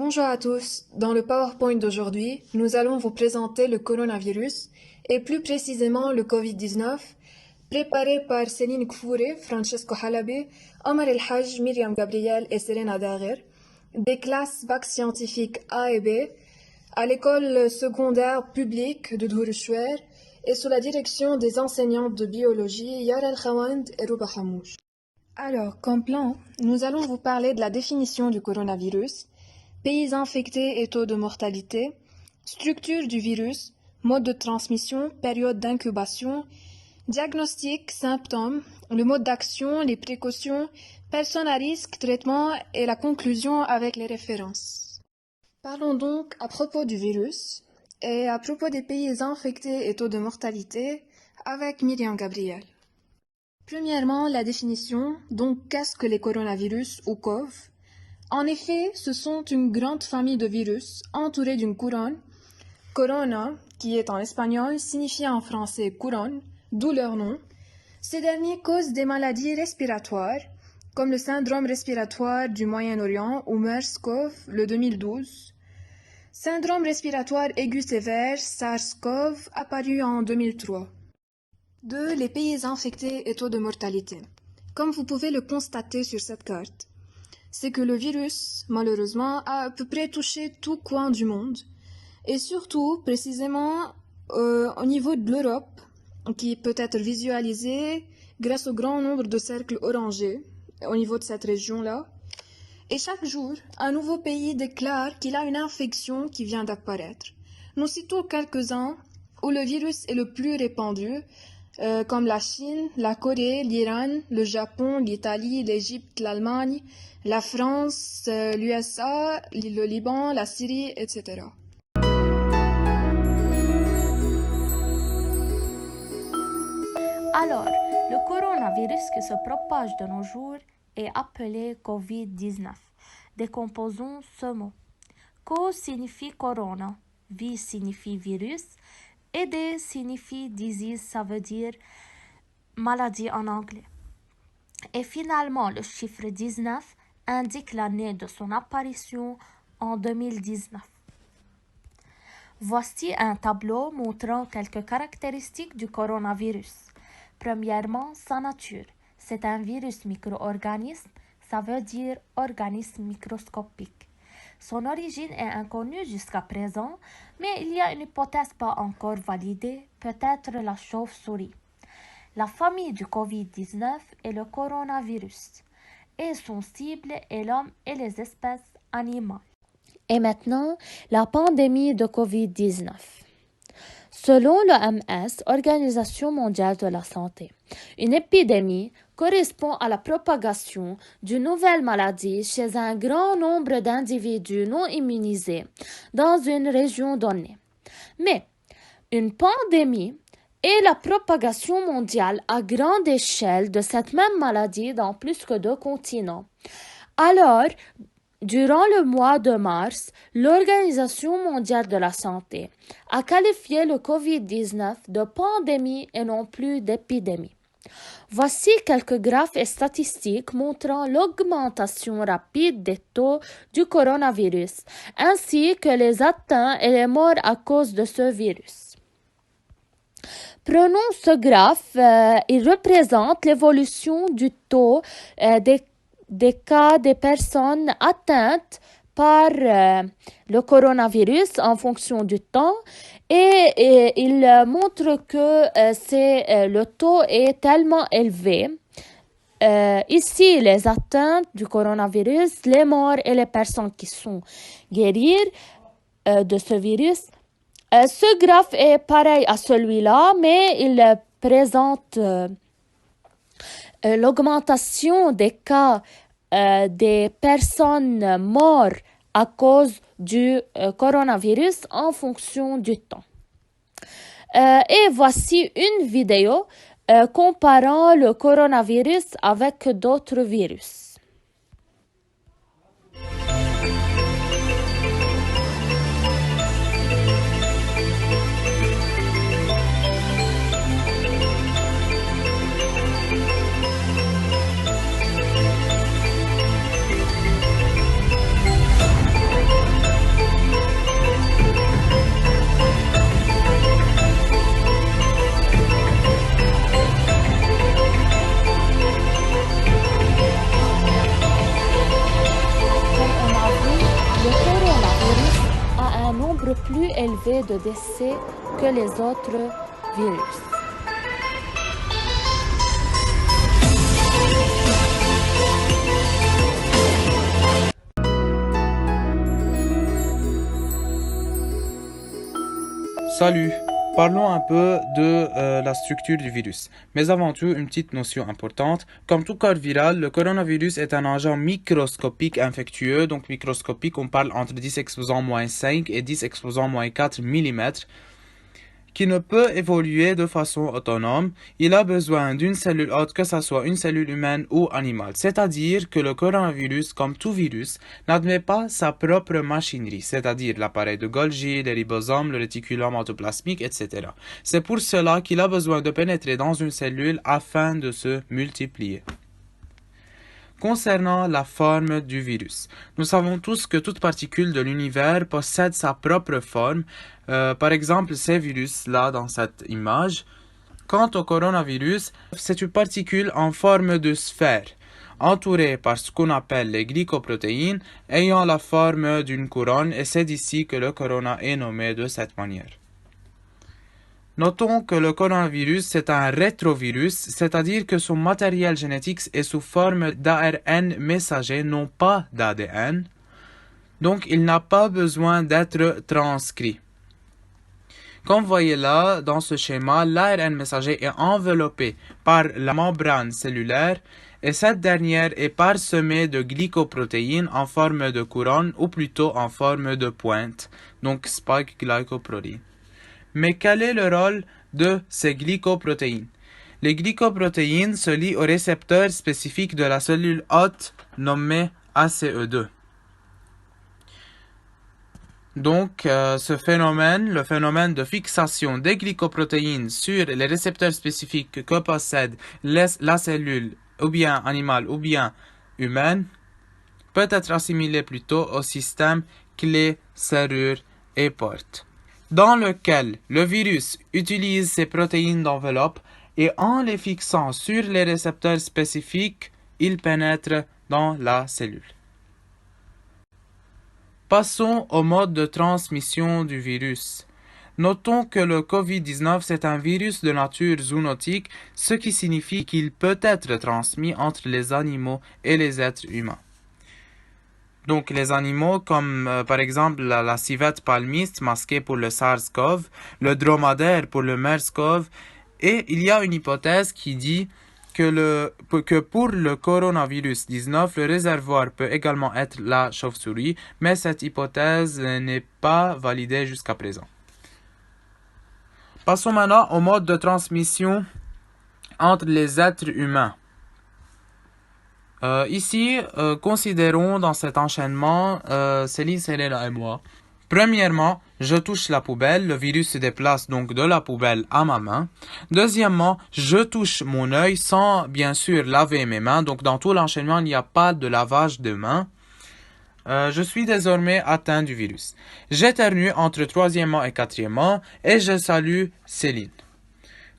Bonjour à tous. Dans le PowerPoint d'aujourd'hui, nous allons vous présenter le coronavirus et plus précisément le Covid-19, préparé par Céline Kfouri, Francesco Halabi, Omar El Haj, Myriam Gabriel et Serena Daguer, des classes bac scientifiques A et B, à l'école secondaire publique de Dhourouchouer et sous la direction des enseignantes de biologie Yara El Khawand et Rouba Hamouch. Alors, comme plan, nous allons vous parler de la définition du coronavirus, pays infectés et taux de mortalité, structure du virus, mode de transmission, période d'incubation, diagnostic, symptômes, le mode d'action, les précautions, personnes à risque, traitement et la conclusion avec les références. Parlons donc à propos du virus et à propos des pays infectés et taux de mortalité avec Myriam Gabriel. Premièrement, la définition, donc qu'est-ce que les coronavirus ou COV? En effet, ce sont une grande famille de virus entourés d'une couronne. Corona, qui est en espagnol, signifie en français couronne, d'où leur nom. Ces derniers causent des maladies respiratoires, comme le syndrome respiratoire du Moyen-Orient ou MERS-CoV, le 2012. Syndrome respiratoire aigu sévère, SARS-CoV, apparu en 2003. 2. Les pays infectés et taux de mortalité. Comme vous pouvez le constater sur cette carte, c'est que le virus, malheureusement, a à peu près touché tout coin du monde, et surtout, précisément, au niveau de l'Europe, qui peut être visualisé grâce au grand nombre de cercles orangés au niveau de cette région-là. Et chaque jour, un nouveau pays déclare qu'il a une infection qui vient d'apparaître. Nous citons quelques-uns où le virus est le plus répandu, comme la Chine, la Corée, l'Iran, le Japon, l'Italie, l'Égypte, l'Allemagne, la France, l'USA, le Liban, la Syrie, etc. Alors, le coronavirus qui se propage de nos jours est appelé Covid-19. Décomposons ce mot. Co signifie corona, vi signifie virus, et D signifie disease, ça veut dire maladie en anglais. Et finalement, le chiffre 19 indique l'année de son apparition en 2019. Voici un tableau montrant quelques caractéristiques du coronavirus. Premièrement, sa nature. C'est un virus micro-organisme, ça veut dire organisme microscopique. Son origine est inconnue jusqu'à présent, mais il y a une hypothèse pas encore validée, peut-être la chauve-souris. La famille du Covid-19 est le coronavirus, et son cible est l'homme et les espèces animales. Et maintenant, la pandémie de Covid-19. Selon l'OMS, Organisation mondiale de la santé, une épidémie correspond à la propagation d'une nouvelle maladie chez un grand nombre d'individus non immunisés dans une région donnée. Mais une pandémie est la propagation mondiale à grande échelle de cette même maladie dans plus que 2 continents. Alors, durant le mois de mars, l'Organisation mondiale de la santé a qualifié le Covid-19 de pandémie et non plus d'épidémie. Voici quelques graphes et statistiques montrant l'augmentation rapide des taux du coronavirus, ainsi que les atteints et les morts à cause de ce virus. Prenons ce graphe, il représente l'évolution du taux des cas des personnes atteintes par le coronavirus en fonction du temps et il montre que le taux est tellement élevé. Ici, les atteintes du coronavirus, les morts et les personnes qui sont guéries de ce virus. Ce graphe est pareil à celui-là, mais il présente l'augmentation des cas des personnes mortes à cause du coronavirus en fonction du temps. Et voici une vidéo comparant le coronavirus avec d'autres virus. élevé de décès que les autres virus. Salut, parlons un peu de la structure du virus. Mais avant tout, une petite notion importante. Comme tout corps viral, le coronavirus est un agent microscopique infectieux. Donc microscopique, on parle entre 10 exposant -5 et 10 exposant -4 mm, qui ne peut évoluer de façon autonome. Il a besoin d'une cellule hôte, que ce soit une cellule humaine ou animale. C'est-à-dire que le coronavirus, comme tout virus, n'admet pas sa propre machinerie, c'est-à-dire l'appareil de Golgi, les ribosomes, le réticulum endoplasmique, etc. C'est pour cela qu'il a besoin de pénétrer dans une cellule afin de se multiplier. Concernant la forme du virus, nous savons tous que toute particule de l'univers possède sa propre forme. Par exemple, ces virus-là dans cette image. Quant au coronavirus, c'est une particule en forme de sphère, entourée par ce qu'on appelle les glycoprotéines, ayant la forme d'une couronne, et c'est d'ici que le corona est nommé de cette manière. Notons que le coronavirus c'est un rétrovirus, c'est-à-dire que son matériel génétique est sous forme d'ARN messager, non pas d'ADN. Donc il n'a pas besoin d'être transcrit. Comme vous voyez là, dans ce schéma, l'ARN messager est enveloppé par la membrane cellulaire et cette dernière est parsemée de glycoprotéines en forme de couronne ou plutôt en forme de pointe, donc spike glycoprotein. Mais quel est le rôle de ces glycoprotéines? Les glycoprotéines se lient au récepteur spécifique de la cellule hôte nommée ACE2. Donc, ce phénomène, le phénomène de fixation des glycoprotéines sur les récepteurs spécifiques que possède la cellule, ou bien animale ou bien humaine, peut être assimilé plutôt au système clé, serrure et porte, dans lequel le virus utilise ces protéines d'enveloppe et en les fixant sur les récepteurs spécifiques, il pénètre dans la cellule. Passons au mode de transmission du virus. Notons que le COVID-19 c'est un virus de nature zoonotique, ce qui signifie qu'il peut être transmis entre les animaux et les êtres humains. Donc les animaux comme par exemple la civette palmiste masquée pour le SARS-CoV, le dromadaire pour le MERS-CoV, et il y a une hypothèse qui dit que pour le coronavirus 19, le réservoir peut également être la chauve-souris, mais cette hypothèse n'est pas validée jusqu'à présent. Passons maintenant au mode de transmission entre les êtres humains. Ici, considérons dans cet enchaînement Céline, Selena et moi. Premièrement, je touche la poubelle, le virus se déplace donc de la poubelle à ma main. Deuxièmement, je touche mon œil sans bien sûr laver mes mains, donc dans tout l'enchaînement, il n'y a pas de lavage de mains. Je suis désormais atteint du virus. J'éternue entre troisièmement et quatrièmement et je salue Céline.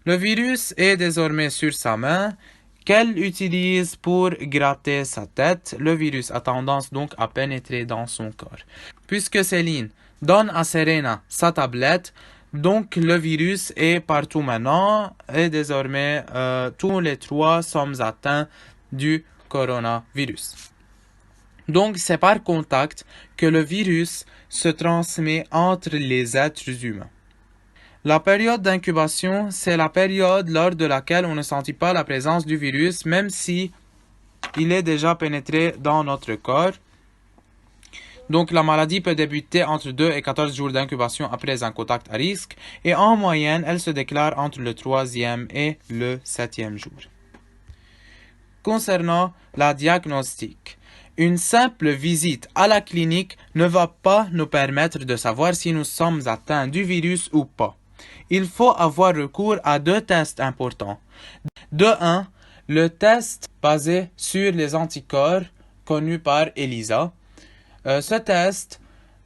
Le virus est désormais sur sa main, qu'elle utilise pour gratter sa tête. Le virus a tendance donc à pénétrer dans son corps. Puisque Céline donne à Serena sa tablette, donc le virus est partout maintenant et désormais tous les trois sommes atteints du coronavirus. Donc c'est par contact que le virus se transmet entre les êtres humains. La période d'incubation, c'est la période lors de laquelle on ne sentit pas la présence du virus, même si il est déjà pénétré dans notre corps. Donc la maladie peut débuter entre 2 et 14 jours d'incubation après un contact à risque, et en moyenne, elle se déclare entre le 3e et le 7e jour. Concernant la diagnostic, une simple visite à la clinique ne va pas nous permettre de savoir si nous sommes atteints du virus ou pas. Il faut avoir recours à 2 tests importants. De 1, le test basé sur les anticorps connu par ELISA. Ce test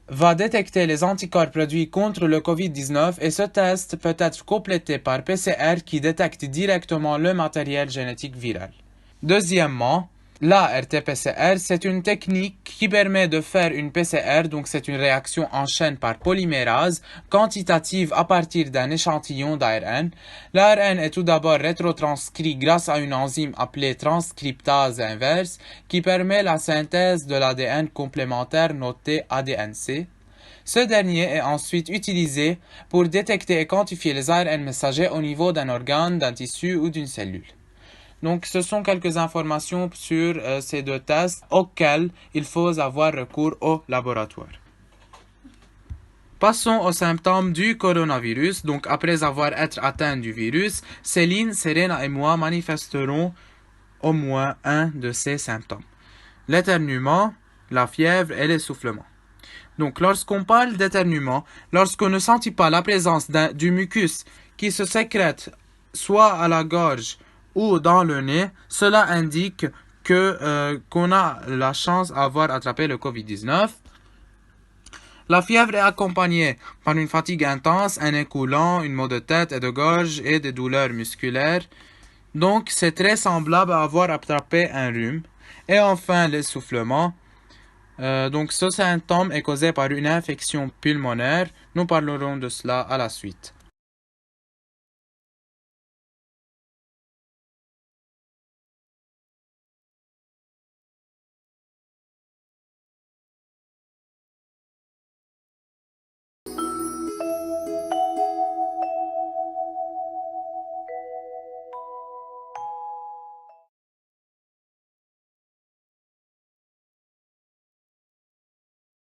va détecter les anticorps produits contre le COVID-19 et ce test peut être complété par PCR qui détecte directement le matériel génétique viral. Deuxièmement, La RT-PCR, c'est une technique qui permet de faire une PCR, donc c'est une réaction en chaîne par polymérase quantitative à partir d'un échantillon d'ARN. L'ARN est tout d'abord rétrotranscrit grâce à une enzyme appelée transcriptase inverse qui permet la synthèse de l'ADN complémentaire noté ADNC. Ce dernier est ensuite utilisé pour détecter et quantifier les ARN messagers au niveau d'un organe, d'un tissu ou d'une cellule. Donc, ce sont quelques informations sur ces deux tests auxquels il faut avoir recours au laboratoire. Passons aux symptômes du coronavirus. Donc, après avoir été atteint du virus, Céline, Serena et moi manifesterons au moins un de ces symptômes. L'éternuement, la fièvre et l'essoufflement. Donc, lorsqu'on parle d'éternuement, lorsqu'on ne sentit pas la présence du mucus qui se sécrète soit à la gorge ou dans le nez, cela indique qu'on a la chance d'avoir attrapé le COVID-19. La fièvre est accompagnée par une fatigue intense, un nez coulant, une maux de tête et de gorge et des douleurs musculaires. Donc, c'est très semblable à avoir attrapé un rhume. Et enfin, l'essoufflement. Donc, ce symptôme est causé par une infection pulmonaire. Nous parlerons de cela à la suite.